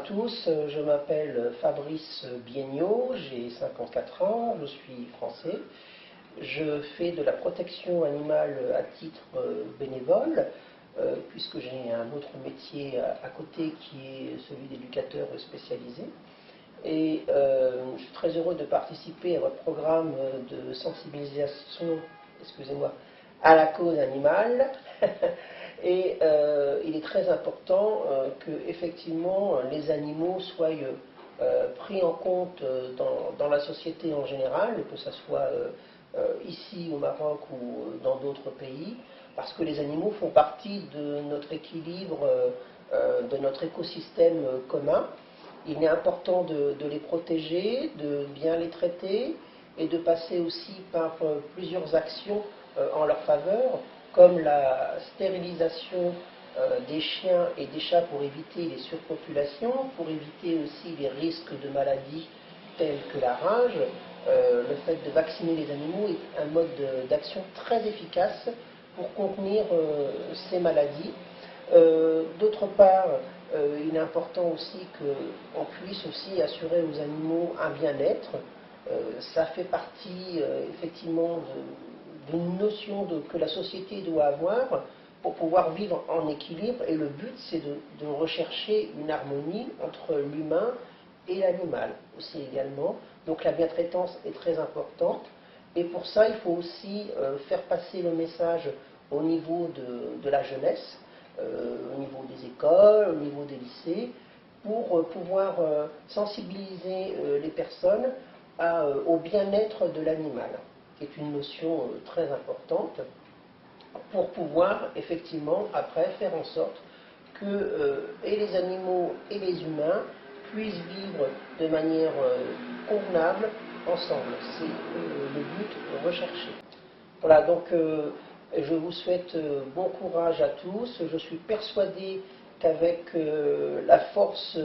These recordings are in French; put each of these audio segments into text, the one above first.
tous, je m'appelle Fabrice Bienniot, j'ai 54 ans, je suis français. Je fais de la protection animale à titre bénévole, puisque j'ai un autre métier à côté qui est celui d'éducateur spécialisé. Et je suis très heureux de participer à votre programme de sensibilisation, excusez-moi, à la cause animale. Et il est très important que effectivement les animaux soient pris en compte dans la société en général, que ce soit ici au Maroc ou dans d'autres pays, parce que les animaux font partie de notre équilibre, de notre écosystème commun. Il est important de les protéger, de bien les traiter et de passer aussi par plusieurs actions en leur faveur, comme la stérilisation des chiens et des chats pour éviter les surpopulations, pour éviter aussi les risques de maladies telles que la rage. Le fait de vacciner les animaux est un mode d'action très efficace pour contenir ces maladies. D'autre part, il est important aussi qu'on puisse aussi assurer aux animaux un bien-être. Ça fait partie effectivement d'une notion que la société doit avoir pour pouvoir vivre en équilibre, et le but c'est de rechercher une harmonie entre l'humain et l'animal aussi également. Donc la bientraitance est très importante, et pour ça il faut aussi faire passer le message au niveau de la jeunesse, au niveau des écoles, au niveau des lycées, pour pouvoir sensibiliser les personnes au bien-être de l'animal, qui est une notion très importante, pour pouvoir effectivement après faire en sorte que et les animaux et les humains puissent vivre de manière convenable ensemble. C'est le but recherché. Voilà, donc je vous souhaite bon courage à tous. Je suis persuadé qu'avec la force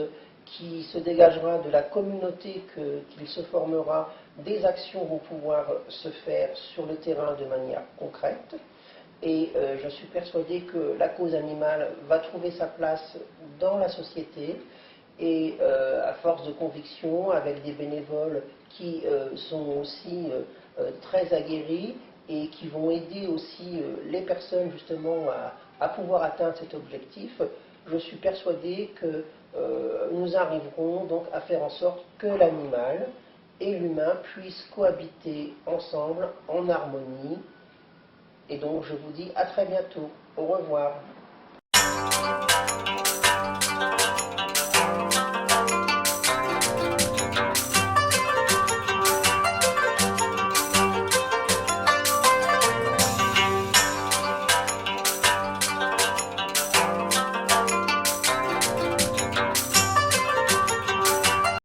qui se dégagera de la communauté qu'il se formera, des actions vont pouvoir se faire sur le terrain de manière concrète. Et je suis persuadé que la cause animale va trouver sa place dans la société, et à force de conviction, avec des bénévoles qui sont aussi très aguerris et qui vont aider aussi les personnes justement à pouvoir atteindre cet objectif, je suis persuadé que nous arriverons donc à faire en sorte que l'animal et l'humain puissent cohabiter ensemble en harmonie. Et donc je vous dis à très bientôt. Au revoir.